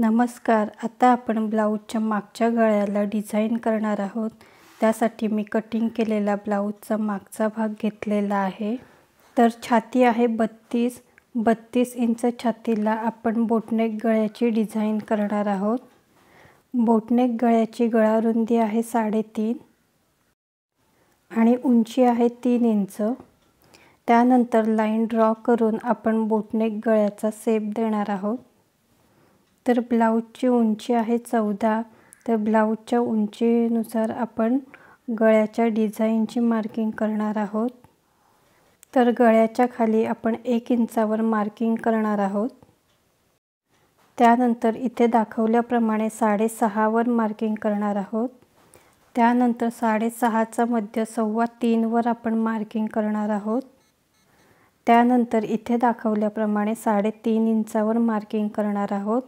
नमस्कार. आता आपण ब्लाऊजच्या मागच्या गळ्याला डिझाईन करणार आहोत. त्यासाठी मी कटिंग केलेला ब्लाऊजचा मागचा भाग घेतलेला आहे. तर छाती आहे 32 इंच छातीला आपण बोटनेक गळ्याची डिझाईन करणार आहोत. बोटनेक गळ्याची गळा रुंदी आहे 3.5 आणि उंची आहे 3 इंच. त्यानंतर लाईन ड्रॉ करून आपण बोटनेक गळ्याचा शेप देणार आहोत. तर ब्लाऊजची उंची आहे 14. तर ब्लाऊजच्या उंचीनुसार आपण गळ्याच्या डिझाईनची मार्किंग करणार आहोत. तर गळ्याच्या खाली आपण 1 इंचावर मार्किंग करणार आहोत. त्यानंतर इथे दाखवल्याप्रमाणे 6.5 वर मार्किंग करणार आहोत. त्यानंतर 6.5चा मध्य 3.25 वर आपण मार्किंग करणार आहोत. त्यानंतर इथे दाखवल्याप्रमाणे 3.5 इंचावर मार्किंग करणार आहोत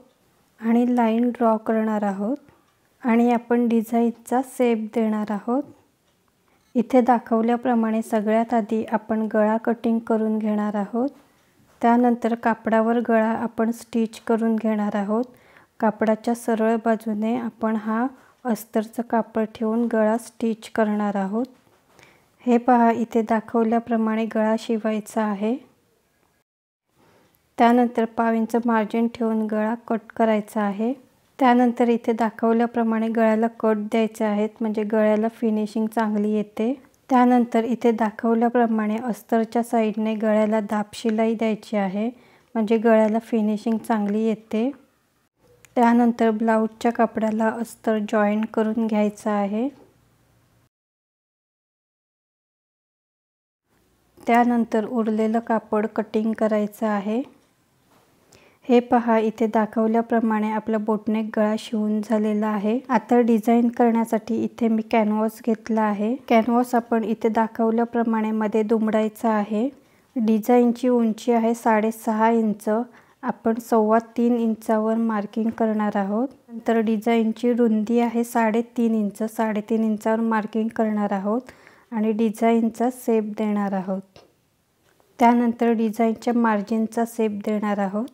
आणि लाईन ड्रॉ करणार आहोत आणि आपण डिझाईनचा शेप देणार आहोत. इथे दाखवल्याप्रमाणे सगळ्यात आधी आपण गळा कटिंग करून घेणार आहोत. त्यानंतर कापडावर गळा आपण स्टिच करून घेणार आहोत. कापडाच्या सरळ बाजूने आपण हा अस्तरचं कापड ठेवून गळा स्टिच करणार आहोत. हे पहा, इथे दाखवल्याप्रमाणे गळा शिवायचा आहे. त्यानंतर 1/2 इंच मार्जिन ठेवून गळा कट करायचा आहे. त्यानंतर इथे दाखवल्याप्रमाणे गळ्याला कट द्यायचे आहेत, म्हणजे गळ्याला फिनिशिंग चांगली येते. त्यानंतर इथे दाखवल्याप्रमाणे अस्तरच्या साईडने गळ्याला दाब शिलाई द्यायची आहे, म्हणजे गळ्याला फिनिशिंग चांगली येते. त्यानंतर ब्लाऊजच्या कापडाला अस्तर जॉईन करून घ्यायचा आहे. त्यानंतर उरलेलं कापड कटिंग करायचं आहे. हे पहा, इथे दाखवल्याप्रमाणे आपला बोटनेक गळा शिवून झालेला आहे. आता डिझाईन करण्यासाठी इथे मी कॅनव्हास घेतला आहे. कॅनव्हास आपण इथे दाखवल्याप्रमाणे मध्ये दुमडायचा आहे. डिझाईनची उंची आहे 6.5 इंच. आपण 3.25 इंचावर मार्किंग करणार आहोत. नंतर डिझाईनची रुंदी आहे 3.5 इंच. 3.5 इंचावर मार्किंग करणार आहोत आणि डिझाईनचा शेप देणार आहोत. त्यानंतर डिझाईनच्या मार्जिनचा शेप देणार आहोत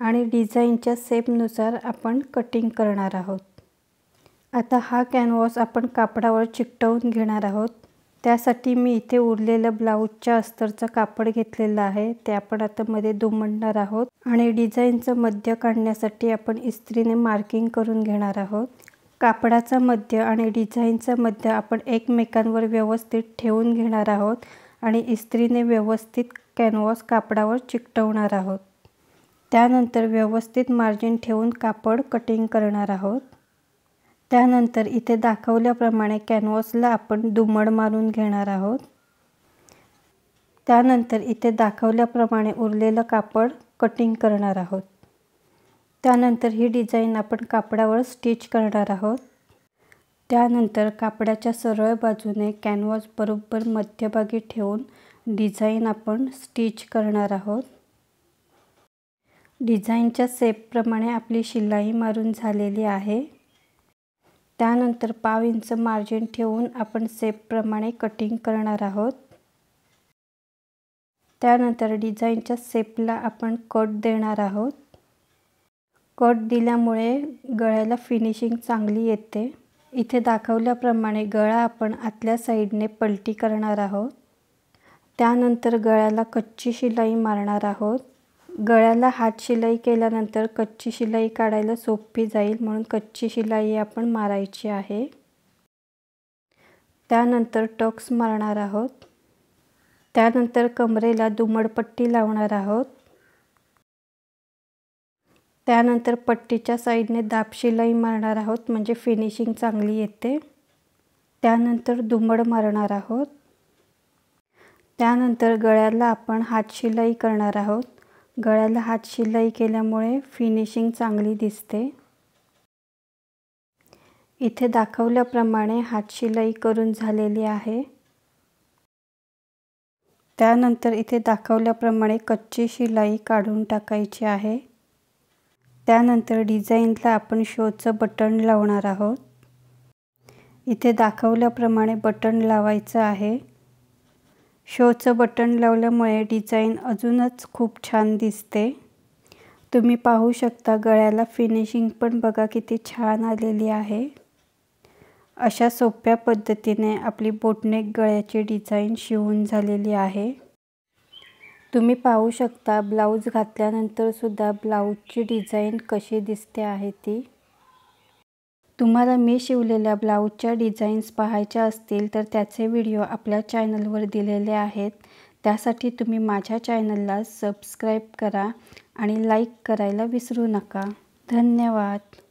आणि डिझाईनच्या शेपनुसार आपण कटिंग करणार आहोत. आता हा कॅनव्हास आपण कापडावर चिकटवून घेणार आहोत. त्यासाठी मी इथे उरलेलं ब्लाऊजच्या अस्तरचं कापड घेतलेलं आहे. ते आपण आता मध्ये दुमडणार आहोत आणि डिझाईनचं मध्य काढण्यासाठी आपण इस्त्रीने मार्किंग करून घेणार आहोत. कापडाचा मध्य आणि डिझाईनचा मध्य आपण एकमेकांवर व्यवस्थित ठेवून घेणार आहोत आणि इस्त्रीने व्यवस्थित कॅनव्हास कापडावर चिकटवणार आहोत. त्यानंतर व्यवस्थित मार्जिन ठेवून कापड कटिंग करणार आहोत. त्यानंतर इथे दाखवल्याप्रमाणे कॅनव्हासला आपण दुमड मारून घेणार आहोत. त्यानंतर इथे दाखवल्याप्रमाणे उरलेलं कापड कटिंग करणार आहोत. त्यानंतर ही डिझाईन आपण कापडावर स्टिच करणार आहोत. त्यानंतर कापडाच्या सरळ बाजूने कॅनव्हास बरोबर मध्यभागी ठेवून डिझाईन आपण स्टिच करणार आहोत. डिझाईनच्या शेपप्रमाणे आपली शिलाई मारून झालेली आहे. त्यानंतर 1/2 इंच मार्जिन ठेवून आपण शेपप्रमाणे कटिंग करणार आहोत. त्यानंतर डिझाईनच्या शेपला आपण कट देणार आहोत. कट दिल्यामुळे गळ्याला फिनिशिंग चांगली येते. इथे दाखवल्याप्रमाणे गळा आपण आतल्या साईडने पलटी करणार आहोत. त्यानंतर गळ्याला कच्ची शिलाई मारणार आहोत. गळ्याला हात शिलाई केल्यानंतर कच्ची शिलाई काढायला सोपी जाईल, म्हणून कच्ची शिलाई आपण मारायची आहे. त्यानंतर टक्स मारणार आहोत. त्यानंतर कमरेला दुमडपट्टी लावणार आहोत. त्यानंतर पट्टीच्या साईडने दाब शिलाई मारणार आहोत, म्हणजे फिनिशिंग चांगली येते. त्यानंतर दुमड मारणार आहोत. त्यानंतर गळ्याला आपण हात शिलाई करणार आहोत. गळ्याला हात शिलाई केल्यामुळे फिनिशिंग चांगली दिसते. इथे दाखवल्याप्रमाणे हात शिलाई करून झालेली आहे. त्यानंतर इथे दाखवल्याप्रमाणे कच्ची शिलाई काढून टाकायची आहे. त्यानंतर डिझाईनला आपण शोचं बटन लावणार आहोत. इथे दाखवल्याप्रमाणे बटन लावायचं आहे. शोचं बटन लावल्यामुळे डिझाईन अजूनच खूप छान दिसते. तुम्ही पाहू शकता गळ्याला फिनिशिंग पण बघा किती छान आलेली आहे। अशा सोप्या पद्धतीने आपली बोटनेक गळ्याची डिझाइन शिवून झालेली आहे। तुम्ही पाहू शकता ब्लाऊज घातल्यानंतर सुद्धा ब्लाऊजची डिझाइन कशी दिसते आहे ती। तुम्हाला मी शिवलेल्या ब्लाऊजच्या डिझाईन्स पाहायच्या असतील तर त्याचे व्हिडिओ आपल्या चॅनलवर दिलेले आहेत। त्यासाठी तुम्ही माझ्या चॅनलला सबस्क्राईब करा आणि लाईक करायला विसरू नका। धन्यवाद।